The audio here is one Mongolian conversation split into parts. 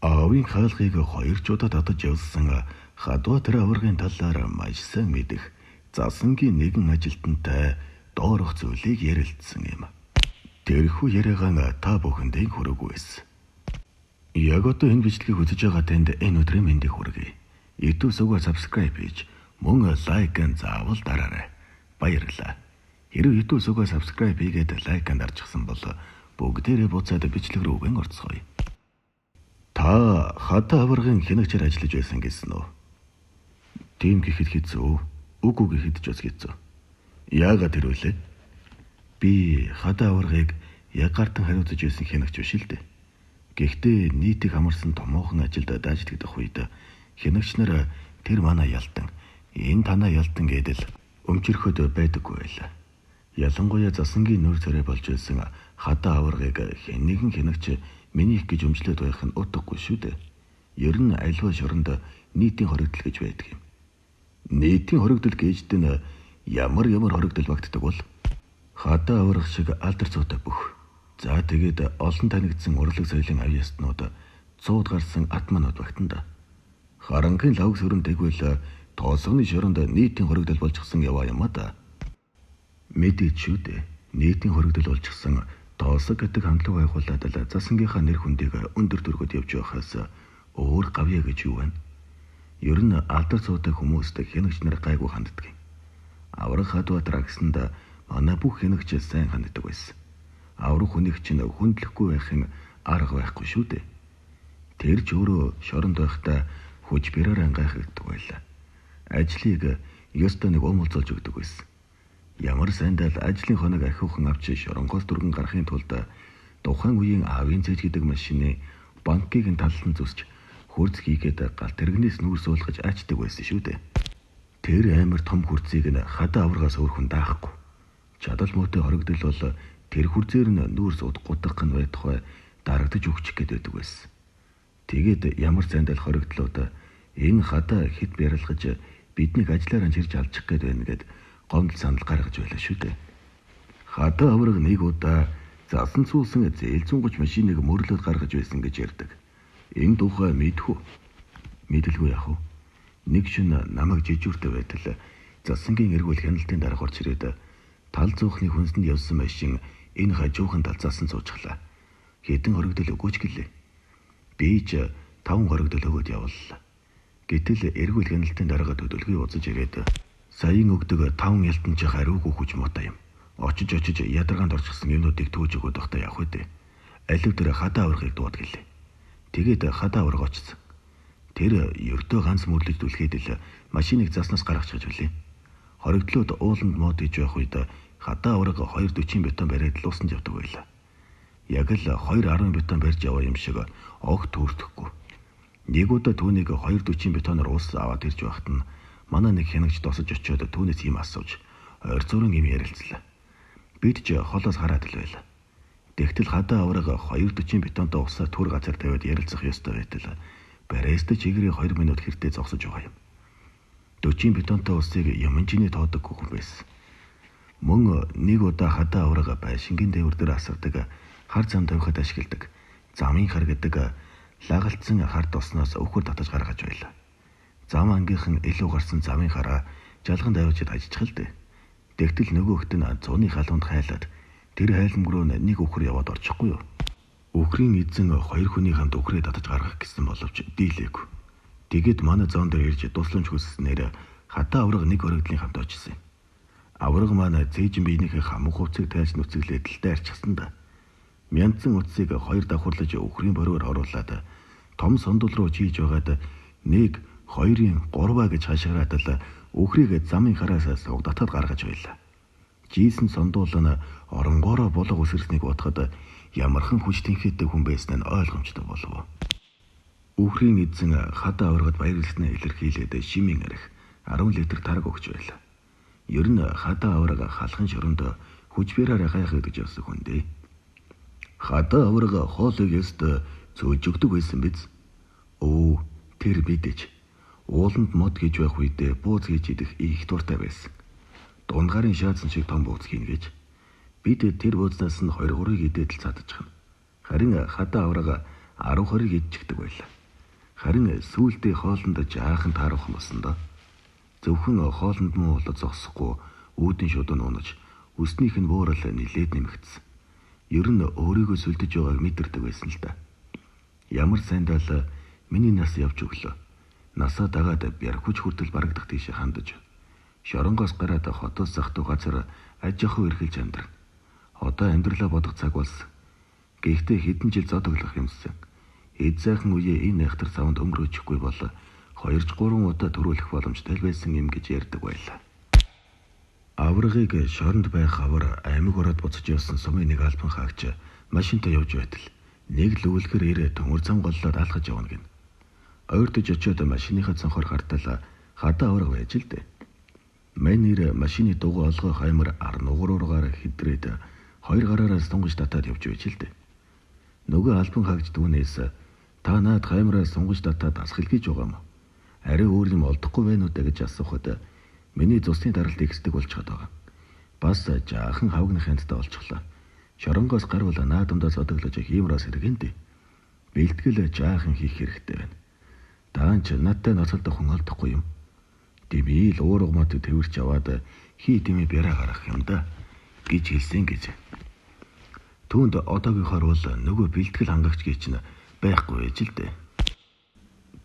Аавын хаалгыг хоёр чудаа татаж явсан хадва тэр аваргын талаар маш сайн мэдэх засангийн нэгэн ажилтнтай доорох зүйлийг ярилцсан юм. Тэрхүү яриагаа та бүхэндээ хүргэж байсан. Яг одоо энэ бичлэгийг үзэж байгаа танд энэ өдрийн мэндийг хүргэе. YouTube сувга subscribe хийж мөн лайк заавал дараарай. Баярлалаа. Хэрэв YouTube сувга subscribe хийгээд лайк дарчихсан бол бүгдээрээ буцаад бичлэг рүүгэн орцгоё. Та хадаа аваргын хянагчаар ажиллаж байсан гэсэн үү? Тийм гэхэд хэцүү, үгүй гэхэд ч бас хэцүү. Яагаад тэр үлээ? Би хадаа аваргыг яг гартан хариуцаж байсан хянагч биш л дээ. Гэхдээ нийтийг хамарсан томоохон ажилд дааждагдах үед хянагч нар тэр манай ялдан, энэ танаа ялдан гэдэл өмчөрөхөд байдаггүй байлаа. Ялангуяа засангийн нүүр царай болж байсан хадаа аваргыг нэгэн хянагч миний их гэж өмчлөд байх нь утгагүй шүү дээ. Ер нь альва шоронд нийтийн хоригдол гэж байдаг юм. Нийтийн хоригдол гэжтэй нь ямар хоригдол багтдаг бол хадаа аварга шиг алдар цуутай бүх. За тэгээд олон танигдсан урлаг соёлын авьяаснууд 100 гарсан атманууд багтана. Харанхын лавг сүрэн тэгвэл тоосгоны шоронд нийтийн хоригдол болчихсон яваа юм а да. Мэдээч шүү дээ. Нийтийн хоригдол болчихсон тоосог гэдэг хамтлаг байгууллагад л засангийнхаа нэр хүндийг өндөр дүргөд явж байхаас өөр гавья гэж юу байна? Ер нь алдар цуутай хүмүүст хянагч нар гайгүй ханддаг юм. Аврах хадва траксанд манай бүх хянагч сайн ханддаг байсан. Аврах хүнийг чинь хүндлэхгүй байхын арга байхгүй шүү дээ. Тэр ч өөрөө шоронд байхдаа хүч бэрээр гайхагддаг байлаа. Ажлыг ёстой нэг өмөлцүүлж өгдөг байсан. Ямар сайндаа л ажлын хоног ахиухан авч шоронгоос дүргэн гарахын тулд тухайн үеийн аавын цэж гэдэг машины банкыг талсан зүсч хурц хийгээд галт тэрэгнээс нүүр суулгаж аачдаг байсан шүү дээ. Тэр амар том хурцыг нь хадаа аваргаас өөрхөн даахгүй. Чадал муутай хоригдол бол тэр хурцээр нь нүүр сууд гутгах нь байтугай дарагдаж өгчих гээд байдаг байсан. Тэгээд ямар сайндаа л хоригдлууд энэ хадаа хэд бяралгаж биднийг ажлаараа чирж алчих гээд байна гэд гомдол санал гаргаж байлаа шүү дээ. Хадаа аварга нэг удаа засан цуусан зээлзунгаж машиныг мөрлөд гаргаж байсан гэж ярьдаг. Энэ тухай мэдхүү. Мэдэлгүй яах вэ? Нэг шин намайг жижүүртэй байтал засангийн эргүүл хяналтын дарга орч ирээд тал зуухны хүнсэнд явсан машин энэ хажуухан талцаасан цуужглаа. Хэдэн хоригдол өгөөч гэлээ. Би ч 5 хоригдол өгөөд явлаа. Гэтэл эргүүл хяналтын дарга төдөлгөй узаж ирээд саяын өгдөг 5 ялтанч хариугүй хүч муутай юм. Очиж ядаргаанд орчихсан юмнуудыг төөж өгöd байхдаа явах үү? Алив тэр хадаа аваргыг дууд гэлээ. Тэгээд хадаа аварга очсон. Тэр ердөө ганц мөрлөж дүлхээд л машиныг заснаас гаргачихж билээ. Хоригдлууд ууланд мод хийж байх үед хадаа аварга 240 бетон бариад луусанд явдаг байлаа. Яг л 210 бетон барьж яваа юм шиг огт төртөхгүй. Нэг удаа түүнийг 240 бетоноор уус аваад ирж байхад нь манай нэг хянагч досож очиод түүнээс юм асууж ойр зургийн юм ярилцлаа. Бид ч холоос хараад л байлаа. Тэгтэл хадаа аварга 240 бетонтой усаа түр газар тавиад ярилцах ёстой байтал бариаст чигээрээ 2 минут хэртээ зогсож байгаа юм. 40 бетонтой усыг юмжиний тоодоггүй хүн байсан. Мөн нэг удаа хадаа аварга байшингийн дээвэр дээр асардаг хар зам тавихад ашигладаг замын хар гэдэг лагалцсан хард усноос өвхөр татаж гаргаж байлаа. Зам ангийнхан илүү гарсан замын хараа жалганд авчид ажичих л дээ. Тэгтэл нөгөөхт нь зуны халуунд хайлаад тэр хайлмгруу нэг өвхөр яваад орчихгүй юу? Өвхрийн эзэн 2 хүний хамт өвхрээ татаж гаргах гэсэн боловч дийлээгүй. Тэгэд манай зоон дээр ирж тусламж хүсснээр хадаа аварга нэг хоригдлын хамт очсон юм. Аварга манай цээжин биенийхээ хамаг хувцыг тайлж нүцгэлээд л дайрчихсан да. Мянцсан утсыг 2 давхарлаж өвхрийн бориор оруулаад том сондол руу чийж байгаад 1, 2-ын 3 гэж хашгираад л өвхрийг замын хараас сугдатад гаргаж байлаа. Жийсэн сондуул нь оронгоороо булга үсэрснийг бодоход ямархан хүч тэнхээтэй хүн байсан нь ойлгомжтой болов. Өвхрийн эзэн хадаа аваргад баярлалснаа илэрхийлээд шимийн арх 10 литр тараг өгч байлаа. Ер нь хадаа аварга халахын шоронд хүч бэрээр гайхагдаж явсан хүн дээ. Хадаа аварга хоолыг ёстой цөөж өгдөг байсан биз? Өө, тэр бидэж ууланд мод гэж байх үедээ бууз хийж идэх их дуртай байсан. Дунгарын шаацсан шиг том бууз хийн гэж. Бид тэр буузнаас нь 2-3-ыг идээд л цадчихна. Харин хадаа аварга 10-20 идчихдэг байлаа. Харин сүүлдээ хоолнд жаахан таарах болсон доо. Зөвхөн хоолнд муу болоод зогсохгүй үүдэн шудуу нуунаж өснийх нь буурал нилээд нэмэгдсэн. Ер нь өөрийгөө сүлдэж байгааг мэдэрдэг байсан л да. Ямар сайндаа миний нас явж өглөө. Насаа дагаад бярхуч хүртэл барагдах тийш хандаж. Шоронгоос гараад хотоос захтуу газар аж ахуй эрхэлж амьдрна. Одоо амьдралаа бодох цаг болсон. Гэхдээ хэдэн жил зодоглох юмсан. Эд сайхан үеэ энэ айхтар савнд өнгөрөөчихгүй бол 2-3 удаа төрүүлэх боломжтой байсан юм гэж ярьдаг байлаа. Аврагыг шоронд байх авар аймаг ороод буцаж явсан сумын нэг албан хаагч машинтай явж байтал нэг лүүлгэр ирээ төмөр зам голлоод алхаж явна гин. Ойртож очиод машиныхаа цонхоор хартал хадаа авраг байж л дээ. Манер машины дугуй олгой хаймар ар нугууруугаар хэдрээд 2 гараараа сунгаж татаад явж байж л дээ. Нөгөө албан хаагч түүнээс та наад хаймараа сунгаж татаад асгалгийж байгаа юм. Арай өөр юм олдохгүй байна уу гэж асуухад миний цусны даралт ихсдэг болчиход байгаа. Бас жаахан хавгны хянттай болчихлоо. Шоронгоос гарвал наадамдаа зодоглож хиймраас хэрэгэнтэй. Бэлтгэл жаахан хийх хэрэгтэй байна. Даанч надтай ноцолдох хүн олдохгүй юм. Дими л уургамат тэрч аваад хий дими бяраа гарах юм да гэж хэлсэн гэж. Түүнд одоогийнхоор бол нөгөө бэлтгэл хангагч гэж нь байхгүй байж л дээ.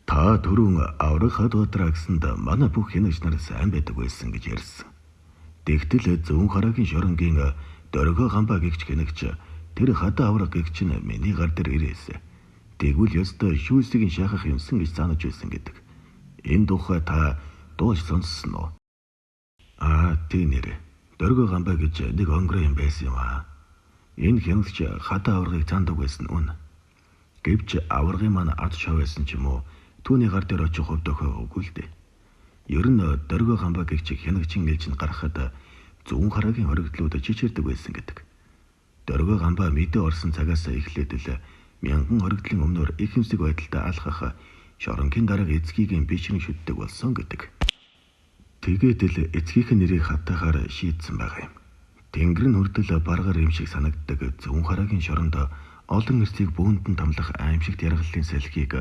Та түрүүн авраг хадватраа гэсэнд манай бүх хянагч нар сайн байдаг байсан гэж ярьсан. Тэгтэл зөвхөн хараагийн шоронгийн дөргөө гамбаа гэгч хянагч тэр хадаа авраг гэгч нь миний гар дээр ирээсэ. Тэгвэл ёстой шүүсийг шахах юмсан гэж санаж байсан гэдэг. Энэ тухай та дууш сонссон уу? Тийм нэрэ. Дөргөө гамбаа гэж нэг онгороо юм байсан юм аа. Энэ хянагч хадаа аврагыг цаандаг байсан үн. Гэвч аврагын маань ад шав байсан ч юм уу? Түүний гар дээр очих хувь тохиоггүй л дээ. Ер нь дөргөө гамбаа гэгч хянагчин ээлж нь гарахад зөвхөн хараагийн хоригдлууд чичирдэг байсан гэдэг. Дөргөө гамбаа мэдээ орсон цагаас эхлээд л мянган хоригдлын өмнөр их юмсэг байдалтай алхах шоронгийн дарга эцгийгийн бичрэн шүтдэг болсон гэдэг. Тэгээд л эцгийнх нь нэрийг хатахаар шийдсэн байгаа юм. Тэнгэр нь хүртэл баргаар юм шиг санагддаг зөвхөн хараагийн шоронд олон эрсийг бүүндэн тамлах аимшигт яргаллын салхийг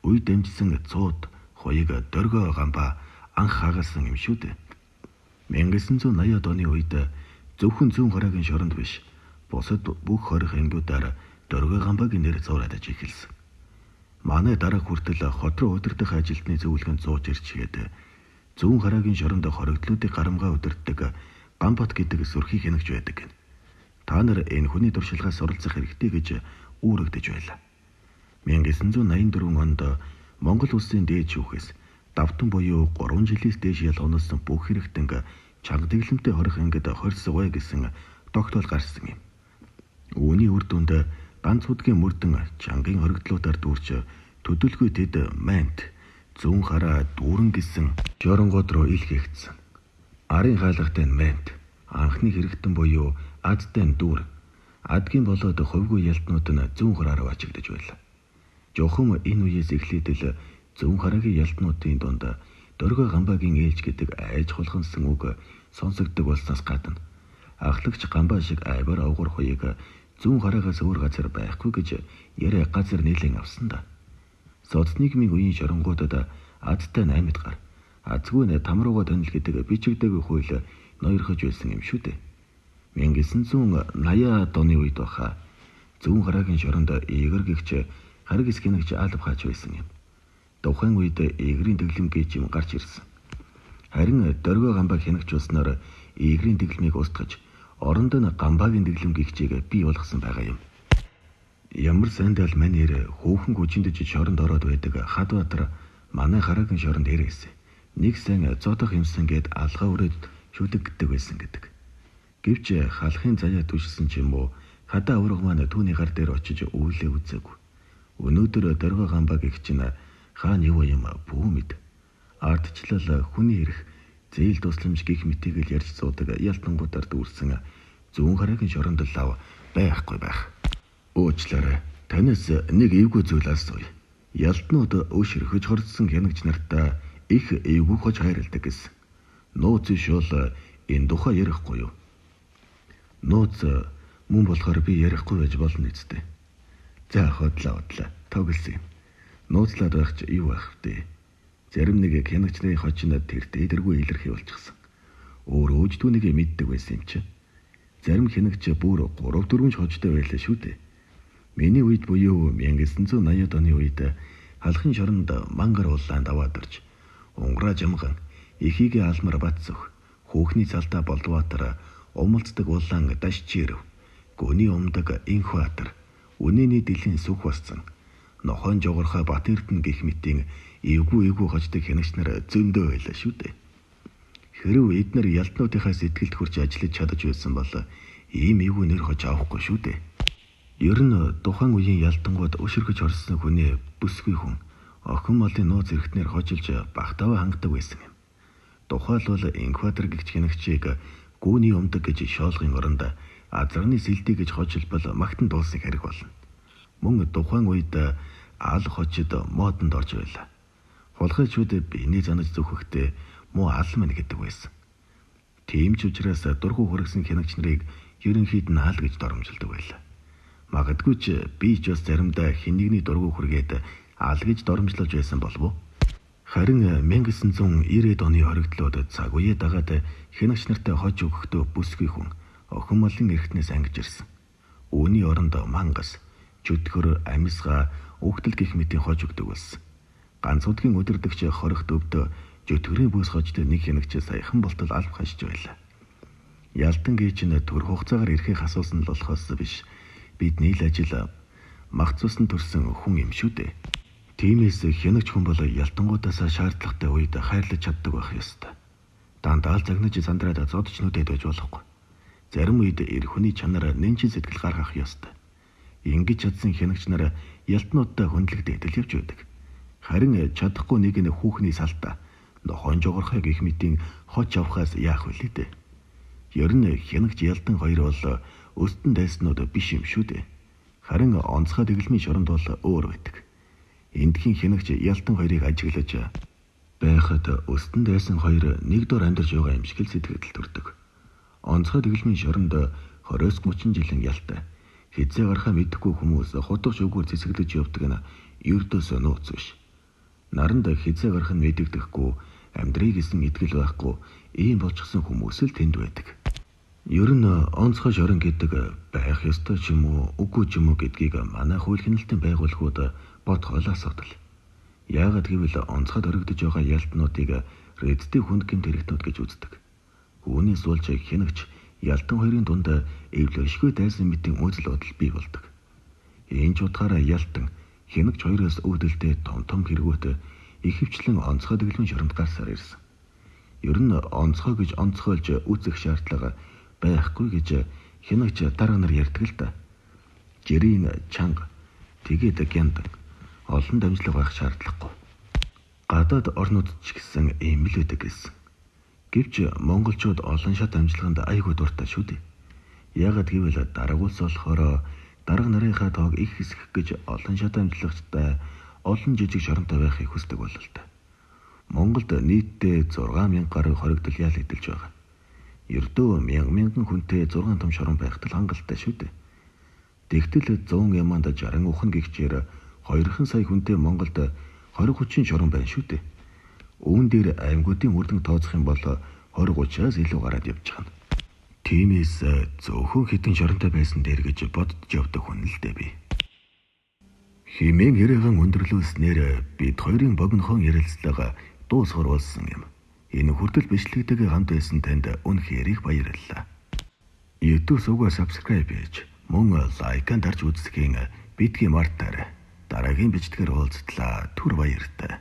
үе дамжсан цууд хоёыг дөргөө гамбаа анх хагасан юм шүү дээ. 1980-ад оны үед зөвхөн зүүн хараагийн шоронд биш бусад бүх хорих ангиудаар дөргөө гамбаагийн нэр зуураад эхэлсэн. Манай дарга хүртэл хот руу удирдах ажилтны зөвлөгөөнд зууж ирчгээд зүүн хараагийн шоронд хоригдлуудыг гарамгаа удирддаг Гамбат гэдэг сүрхий хянагч байдаг гэн. Та нар энэ хүний туршлагаас суралцах хэрэгтэй гэж үүрэгдэж байлаа. 1984 онд Монгол улсын дээд шүүхээс давтан буюу 3 жилээс дээш ялгоносон бүх хэрэгтэн чанга дэглэмтэй хорих ангид хорьсгоё гэсэн тогтоол гарсан юм. Үүний үр дүнд ганц удгийн мөрдөн чангагийн хоригдлуудаар дүүрч төдөлгүй тэд мант зүүн хараа дүүрэн гэсэн жоронгод руу илгээгдсэн. Арын хаалгатай мант анхны хэрэгтэн буюу адтай дүүр адгийн болоод хувьгүй ялтнууд нь зүүн хараараа ачигдж байлаа. Жохом энэ үеэс эхлээд л зүүн хараагийн ялтнуудын дунд дөргөө гамбаагийн ээлж гэдэг айж хулгансан үг сонсогддог болсноос гадна ахлагч гамбаа шиг айбар авгар хоёыг зүүн хараагаас өөр газар байхгүй гэж яриа газар нийлэн авсан да. Соцнигмийн үеийн шоронгуудад адтай 8-д гар азгүй тамрууга тонил гэдэг бичигдэг хууль ноёрхож байсан юм шүү дээ. 1980-ад оны үед баха зүүн хараагийн шоронд игэр гэгч харгис гинэгч алб хаач байсан юм. Тухайн үед игрийн дэглэм гэж юм гарч ирсэн. Харин дөргөө гамбаа хянагчулснаар игрийн дэглэмийг устгаж оронд нь гамбаагийн дэглэм гэгчийг бий болгосон байгаа юм. Ямар сандал манер хөөхөн гүжиндэж шоронд ороод байдаг Хадбаатар манай хараагийн шоронд ирээсэ. Нэг сайн зодох юмсан гээд алгаа өрөөд шүлэгддэг байсан гэдэг. Гэвч халахын заяа түшсэн ч юм уу хадаа авраг маань түүний гар дээр очиж үүлээ үзээгүй. Өнөөдөр дөргөө гамбаа гэгч нь хаан юу юм бүү мэд. Ардчлал хүний ирэх зээл тусламж гих мэтийг л ярьж суудаг ялтангуудаар дүүрсэн зүүн хараагийн шоронд лав байхгүй байх. Уучлаарай. Танаас нэг эвгүй зүйл асууя. Ялтнууд өшөрхөж хордсон хянагч нартаа их эвгүй хож хайрладаг гэсэн. Нууц шул энэ тухай ярихгүй юу? Нууц мөн болохоор би ярихгүй байж болно үстэй. За хотлоо. тоглосон юм. Нууцлаад байх ч юу байх вэ? Зарим нэг хянагч нарын хожинд тэр дээдэргүй илэрхий болчихсон. Өөр өөжтүүнийг мэддэг байсан юм чи. Зарим хянагч бүр 3-4 хожтой байлаа шүү дээ. Миний үед буюу 1980-ад оны үед халахын шоронд мангар улаанд аваад орж унграа жамган эхийгээ алмар бацсах хүүхний цалдаа болдваатар умалцдаг улаан дашчирв гүний умдаг инхватар үнэний дилийн сүх болсон нохон жогорхой бат эрдэнэ гих мэтийн эвгүй хождог хянагч нар зөндөө байлаа шүү дээ. Хэрв эднэр ялтнуудынхаа сэтгэлд хүрч ажиллаж чадаж байсан бол ийм эвгүй нэр хож авахгүй шүү дээ. Ер нь тухайн үеийн ялтангууд өшөргөж орсон хүний бүсгүй хүн охин малын нууц эрэхтнэр хожилж багтааваа хангадаг байсан юм. Тухайлбал инкватор гэгч хянагчийг гүүний умдаг гэж шоолгын оронд азарны сэлдий гэж хожилбол магтан дуулсан хэрэг болно. Мөн тухайн үед аал хожид модонд орж байлаа. Хулгайчүүд биений занаж зүхэхдээ муу аал мань гэдэг байсан. Тийм ч учраас дургу хүргэсэн хянагч нарыг ерөнхийд нь аал гэж доромжилдог байлаа. Магадгүй ч би ч бас заримдаа хинэгний дургу хүргээд аал гэж доромжлож байсан болов уу? Харин 1990-ад оны хоригдлууд цаг үеэ дагаад хянагч нартай хож өгөхдөө бүсгүй хүн охин малын эрхтнээс ангиж ирсэн. Үүний оронд мангас, чөтгөр, амьсгаа, үхтэл гих мэтийн хож өгдөг болсон. Ганц удгийн өдөрдөгч хоригт өвдө жөтгөрийн бүс хожд нэг хянагч саяхан болтол алб хашиж байлаа. Ялтан гээч нь төр хугацаагаар ирэхийг асуусан л болохоос биш. Бидний л ажил мах цусан төрсэн хүн юм шүү дээ. Тиймээс хянагч хүн бол ялтангуудаас шаардлагатай үед хайрлаж чаддаг байх ёстой. Дандаа л загнаж сандраад зодч нүдэд байж болохгүй. Зарим үед эр хүний чанар нэнчин сэтгэл гаргах ёстой. Ингэж чадсан хянагч нар ялтнуудтай хөндлөгдөд л явж байдаг. Харин чадахгүй нэг нь хүүхний салтаа нохон жогорхой гих мэтийн хоч авахаас яах вэ дээ? Ер нь хянагч ялтан хоёр бол өстөн дайснууд биш юм шүү дээ. Харин онцгой дэглэмийн шоронд бол өөр байдаг. Эндхийн хянагч ялтан хоёрыг ажиглаж байхад өстөн дайсан хоёр нэг дор амьдарч байгаа юм шиг л сэтгэл төрдөг. Онцгой дэглэмийн шоронд 20-30 жилийн ялтай. Хизээ гарахаа мэдэхгүй хүмүүс хутгаж өгөөр цэцэглэж явдаг нь ердөөсөө нууц биш. Наранд хизээ гарах нь мэдэгдэхгүй амьдрыг исэн итгэл байхгүй ийм болчихсон хүмүүс л тэнд байдаг. Ер нь онцгой шорон гэдэг байх ёстой ч юм уу үгүй ч юм уу гэдгийг манай хууль хяналтын байгууллагууд бодгоол асуудал. Яагаад гэвэл онцгойд орогдож байгаа ялтнуудыг реддийн хүнд гэмт хэрэгтнүүд гэж үздэг. Үүнээс болж хянагч ялтан хоёрын дунд эвлэшгүй дайсан мэтийн үзэл бодол бий болдог. Энэ ч утгаараа ялтан хянагч хоёроос өвдөлтөд том хэрэгүүт ихэвчлэн онцгой дэглэмийн шоронд гарсаар ирсэн. Ер нь онцгой гэж онцгойлж үзэх шаардлага байхгүй гэж хянагч дарга нар ярьдаг л да. Жирийн чанга тэгээд гяндан олон дамжлага байх шаардлагагүй. Гадаад орнууд ч гэсэн ийм л байдаг гэсэн. Гэвч монголчууд олон шат дамжлаганд айгүй дуртай шүү дээ. Яагаад гэвэл дарга улс болохоор дарга нарынхаа тоог их хэсгэх гэж олон шат дамжлагчтай олон жижиг шоронтой байхыг хүсдэг болол та. Монголд нийтдээ 6,000 гаруй хоригдол ял эдэлж байгаа. Ердөө мянган хүнтэй 6 том шорон байхад л хангалттай шүү дээ. Тэгтэл 100 яманд 60 ухаан гихчээр 2 сая хүнтэй Монголд 20-30 шорон байна шүү дээ. Үүн дээр аймагуудын үрдэн тооцох юм бол 20-30-аас илүү гараад явж байгаа. Тиймээс зөвхөн хэдэн шоронтой байсан дээр гэж бодож явдаг хүн л дээ би. Химэн яриагаан өндөрлүүлснээр бид хоёрын богинохон ярилцлага дуусгар болсон юм. Энэ хүртэл бичлэгтэйгээ хамт байсан танд үнэхээр их баярлалаа. YouTube сувгаар subscribe хийж мөн лайкан дарж үздэгийг бидгийн мартаарай. Дараагийн бичлэгээр уулзтлаа. Түр баяртай.